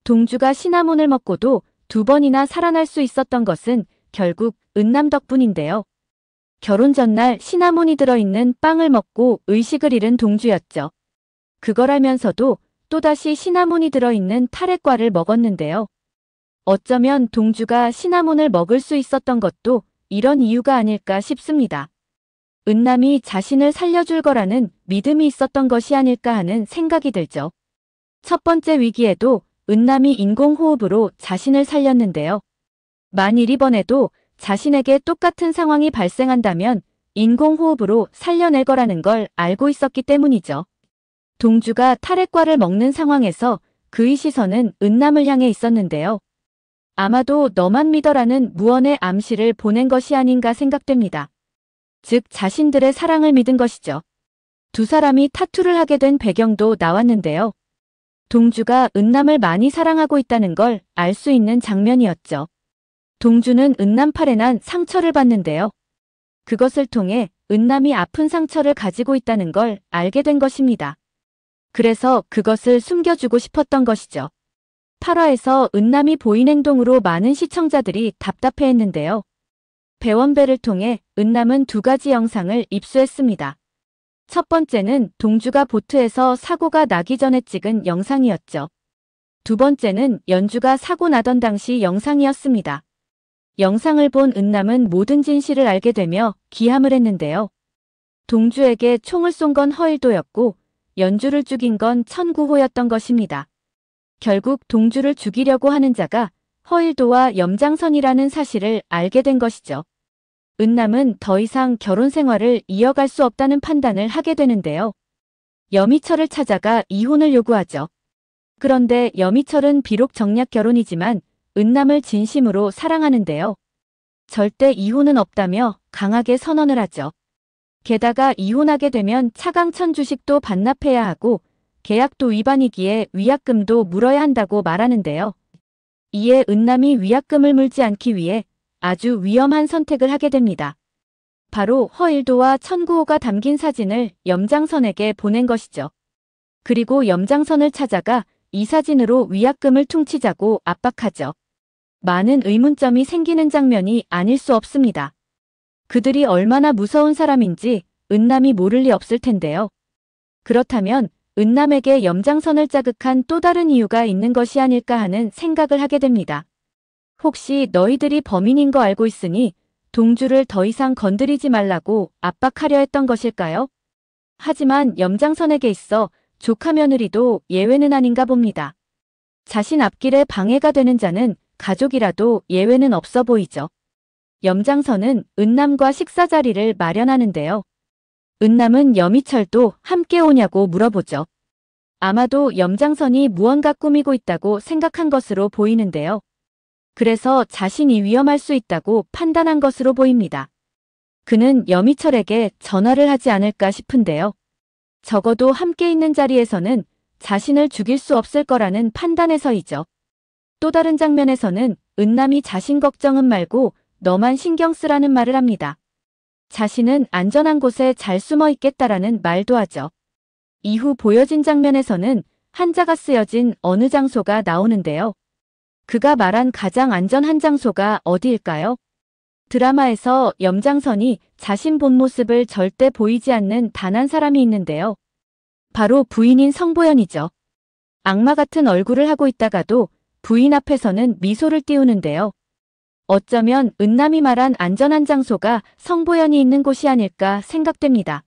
동주가 시나몬을 먹고도 2번이나 살아날 수 있었던 것은 결국 은남 덕분인데요. 결혼 전날 시나몬이 들어있는 빵을 먹고 의식을 잃은 동주였죠. 그걸 알면서도 또다시 시나몬이 들어있는 타래과를 먹었는데요. 어쩌면 동주가 시나몬을 먹을 수 있었던 것도 이런 이유가 아닐까 싶습니다. 은남이 자신을 살려줄 거라는 믿음이 있었던 것이 아닐까 하는 생각이 들죠. 첫 번째 위기에도 은남이 인공호흡으로 자신을 살렸는데요. 만일 이번에도 자신에게 똑같은 상황이 발생한다면 인공호흡으로 살려낼 거라는 걸 알고 있었기 때문이죠. 동주가 타래과를 먹는 상황에서 그의 시선은 은남을 향해 있었는데요. 아마도 너만 믿어라는 무언의 암시를 보낸 것이 아닌가 생각됩니다. 즉 자신들의 사랑을 믿은 것이죠. 두 사람이 타투를 하게 된 배경도 나왔는데요. 동주가 은남을 많이 사랑하고 있다는 걸 알 수 있는 장면이었죠. 동주는 은남 팔에 난 상처를 봤는데요. 그것을 통해 은남이 아픈 상처를 가지고 있다는 걸 알게 된 것입니다. 그래서 그것을 숨겨주고 싶었던 것이죠. 8화에서 은남이 보인 행동으로 많은 시청자들이 답답해했는데요. 배원배를 통해 은남은 2가지 영상을 입수했습니다. 첫 번째는 동주가 보트에서 사고가 나기 전에 찍은 영상이었죠. 두 번째는 연주가 사고 나던 당시 영상이었습니다. 영상을 본 은남은 모든 진실을 알게 되며 기함을 했는데요. 동주에게 총을 쏜 건 허일도였고 연주를 죽인 건 천구호였던 것입니다. 결국 동주를 죽이려고 하는 자가 허일도와 염장선이라는 사실을 알게 된 것이죠. 은남은 더 이상 결혼 생활을 이어갈 수 없다는 판단을 하게 되는데요. 여미철을 찾아가 이혼을 요구하죠. 그런데 여미철은 비록 정략 결혼이지만 은남을 진심으로 사랑하는데요. 절대 이혼은 없다며 강하게 선언을 하죠. 게다가 이혼하게 되면 차강천 주식도 반납해야 하고 계약도 위반이기에 위약금도 물어야 한다고 말하는데요. 이에 은남이 위약금을 물지 않기 위해 아주 위험한 선택을 하게 됩니다. 바로 허일도와 천구호가 담긴 사진을 염장선에게 보낸 것이죠. 그리고 염장선을 찾아가 이 사진으로 위약금을 퉁치자고 압박하죠. 많은 의문점이 생기는 장면이 아닐 수 없습니다. 그들이 얼마나 무서운 사람인지 은남이 모를 리 없을 텐데요. 그렇다면 은남에게 염장선을 자극한 또 다른 이유가 있는 것이 아닐까 하는 생각을 하게 됩니다. 혹시 너희들이 범인인 거 알고 있으니 동주를 더 이상 건드리지 말라고 압박하려 했던 것일까요? 하지만 염장선에게 있어 조카 며느리도 예외는 아닌가 봅니다. 자신 앞길에 방해가 되는 자는 가족이라도 예외는 없어 보이죠. 염장선은 은남과 식사 자리를 마련하는데요. 은남은 여미철도 함께 오냐고 물어보죠. 아마도 염장선이 무언가 꾸미고 있다고 생각한 것으로 보이는데요. 그래서 자신이 위험할 수 있다고 판단한 것으로 보입니다. 그는 여미철에게 전화를 하지 않을까 싶은데요. 적어도 함께 있는 자리에서는 자신을 죽일 수 없을 거라는 판단에서이죠. 또 다른 장면에서는 은남이 자신 걱정은 말고 너만 신경 쓰라는 말을 합니다. 자신은 안전한 곳에 잘 숨어 있겠다라는 말도 하죠. 이후 보여진 장면에서는 한자가 쓰여진 어느 장소가 나오는데요. 그가 말한 가장 안전한 장소가 어디일까요? 드라마에서 염장선이 자신 본 모습을 절대 보이지 않는 단 한 사람이 있는데요. 바로 부인인 성보연이죠. 악마 같은 얼굴을 하고 있다가도 부인 앞에서는 미소를 띄우는데요. 어쩌면 은남이 말한 안전한 장소가 성보연이 있는 곳이 아닐까 생각됩니다.